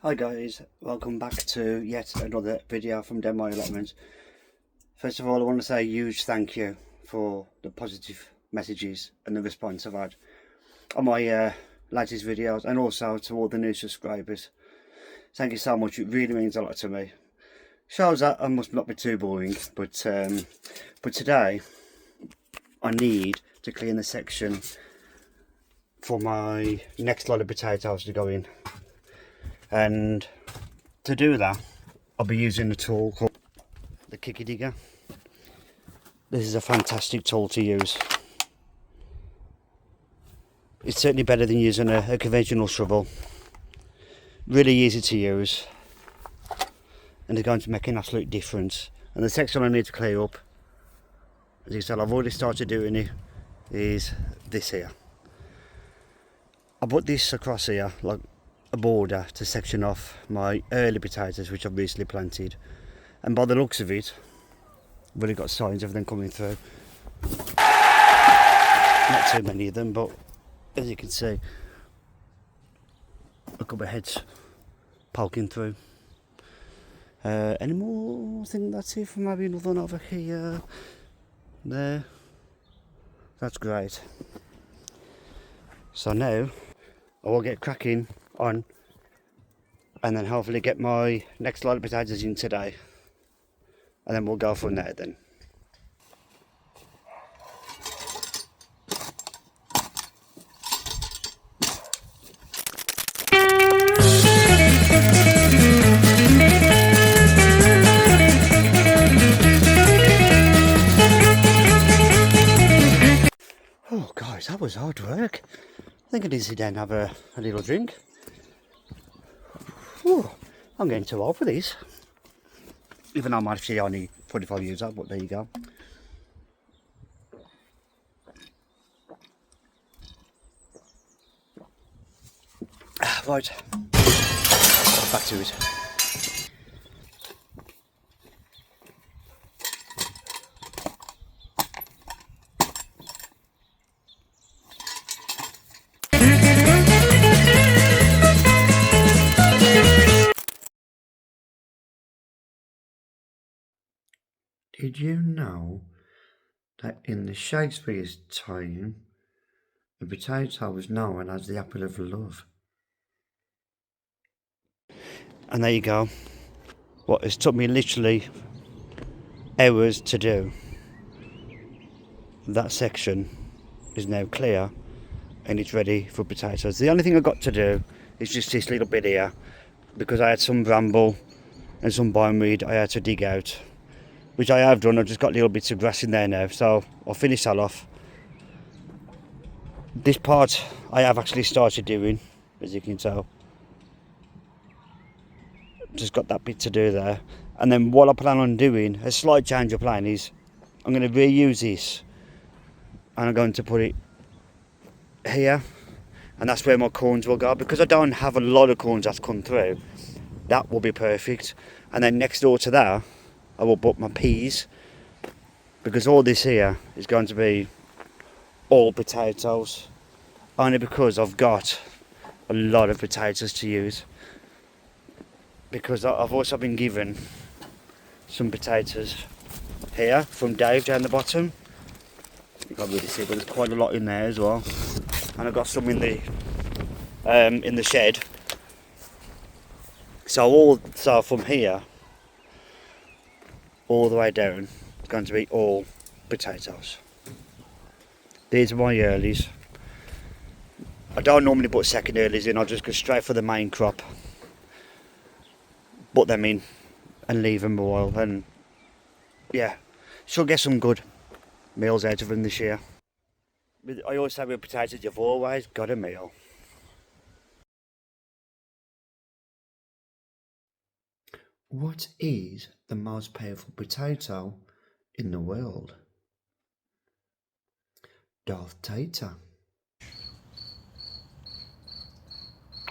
Hi guys, welcome back to yet another video from my allotment. First of all, I want to say a huge thank you for the positive messages and the response I've had on my latest videos, and also to all the new subscribers. Thank you so much, it really means a lot to me. Shows that I must not be too boring, but today I need to clean the section for my next lot of potatoes to go in. And to do that, I'll be using a tool called the Kicky Digger. This is a fantastic tool to use. It's certainly better than using a conventional shovel. Really easy to use, and it's going to make an absolute difference. And the section I need to clear up, as you said, I've already started doing it, is this here. I put this across here like a border to section off my early potatoes which I've recently planted, and by the looks of it I've already got signs of them coming through. Not too many of them, but as you can see, a couple of heads poking through. Any more? I think that's it. From maybe another one over here. There. That's great. So now I will get cracking on, and then hopefully get my next lot of potatoes in today, and then we'll go from there then. Oh guys, that was hard work. I think I need to sit down and have a little drink. Whew, I'm getting too old for these. Even though I'm actually only 45 years old, but there you go. Right, back to it. Did you know that in the Shakespeare's time, the potato was known as the apple of love? And there you go. What it's took me literally hours to do. That section is now clear and it's ready for potatoes. The only thing I've got to do is just this little bit here, because I had some bramble and some bindweed I had to dig out, which I have done. I've just got little bits of grass in there now, so I'll finish that off. This part I have actually started doing, as you can tell. Just got that bit to do there, and then what I plan on doing, a slight change of plan, is I'm going to reuse this and I'm going to put it here, and that's where my corns will go, because I don't have a lot of corns that's come through. That will be perfect. And then next door to that I will put my peas, because all this here is going to be all potatoes, only because I've got a lot of potatoes to use. Because I've also been given some potatoes here from Dave down the bottom. You can't really see, but there's quite a lot in there as well. And I've got some in the shed. So from here all the way down, it's going to be all potatoes. These are my earlies. I don't normally put second earlies in, I'll just go straight for the main crop. Put them in and leave them a while, and yeah, she'll get some good meals out of them this year. I always say with potatoes, you've always got a meal. What is the most powerful potato in the world? Darth Tater.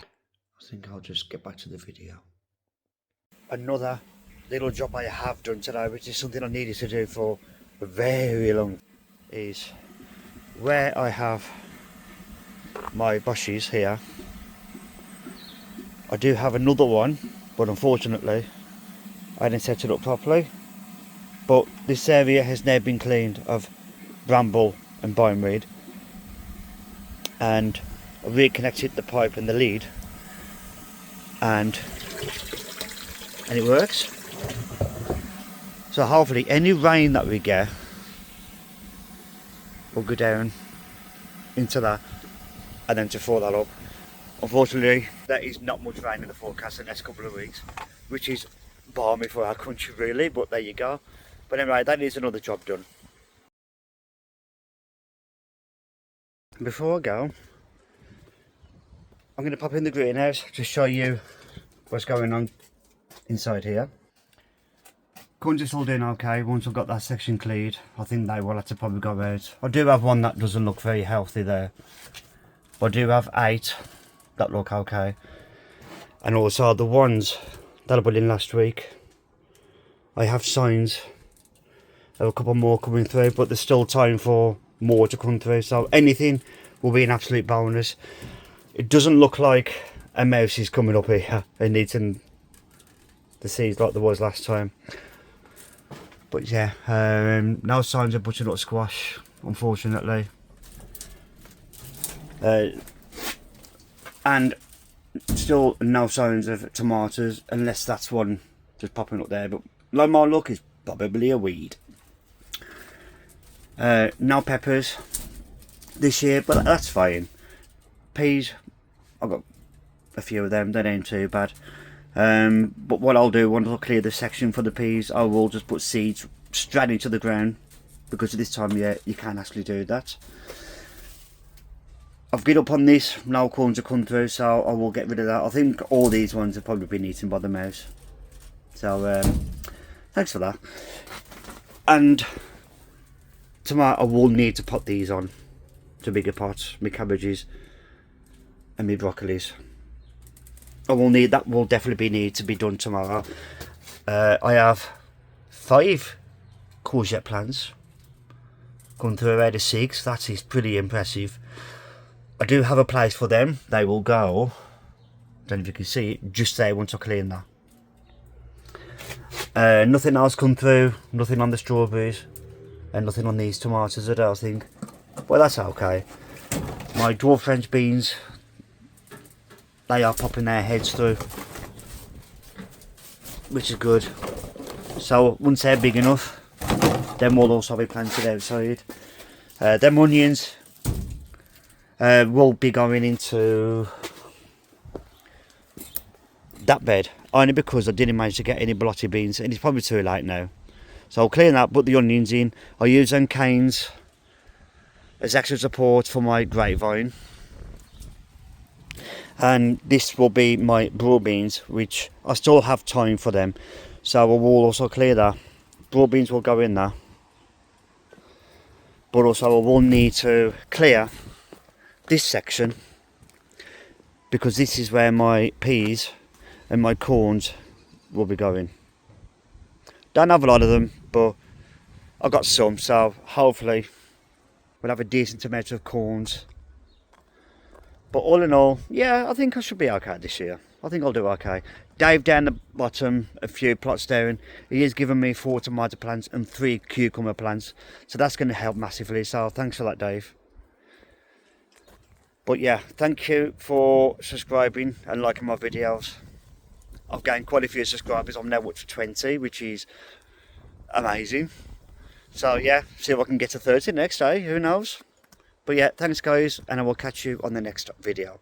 I think I'll just get back to the video. Another little job I have done today, which is something I needed to do for a very long, is where I have my bushes here, I do have another one, but unfortunately I didn't set it up properly. But this area has now been cleaned of bramble and bindweed, and I reconnected the pipe and the lead, and it works. So hopefully any rain that we get will go down into that and then to fill that up. Unfortunately, there is not much rain in the forecast the next couple of weeks, which is balmy for our country really, but there you go. But anyway, that is another job done. Before I go, I'm going to pop in the greenhouse to show you what's going on inside here. Corns are still doing okay. Once I've got that section cleared, I think they will have to probably go out. I do have one that doesn't look very healthy there, but I do have 8 that look okay. And also the ones that I put in last week, I have signs of a couple more coming through, but there's still time for more to come through, so anything will be an absolute bonus. It doesn't look like a mouse is coming up here and eating the seeds like there was last time. But yeah, no signs of butternut squash, unfortunately. And still no signs of tomatoes, unless that's one just popping up there. But like my luck, is probably a weed. No peppers this year, but that's fine. Peas, I've got a few of them, they ain't too bad. But what I'll do, once I clear the section for the peas, I will just put seeds straight into the ground, because at this time of year you can actually do that. I've given up on this, no corns have come through, so I will get rid of that. I think all these ones have probably been eaten by the mouse, so thanks for that. And tomorrow I will need to put these on to bigger pots, my cabbages and my broccolis. I will need, that will definitely need to be done tomorrow. I have 5 courgette plants going through out of 6. That is pretty impressive. I do have a place for them. They will go, don't know if you can see it, just there once I clean that. Nothing else come through, nothing on the strawberries, and nothing on these tomatoes, I don't think. But that's okay. My dwarf French beans, they are popping their heads through, which is good. So once they're big enough, then we'll also be planted outside. Them onions will be going into that bed, only because I didn't manage to get any blotty beans, and it's probably too late now. So I'll clean that, put the onions in. I'll use them canes as extra support for my grapevine. And this will be my broad beans, which I still have time for them, so I will also clear that. Broad beans will go in there, but also I will need to clear this section, because this is where my peas and my corns will be going. Don't have a lot of them, but I've got some, so hopefully we'll have a decent amount of corns. But all in all, yeah, I think I should be okay this year. I think I'll do okay. Dave down the bottom, a few plots down, he has given me 4 tomato plants and 3 cucumber plants. So that's going to help massively. So thanks for that, Dave. But yeah, thank you for subscribing and liking my videos. I've gained quite a few subscribers. I'm now up to 20, which is amazing. So yeah, see if I can get to 30 next day, who knows. But yeah, thanks guys, and I will catch you on the next video.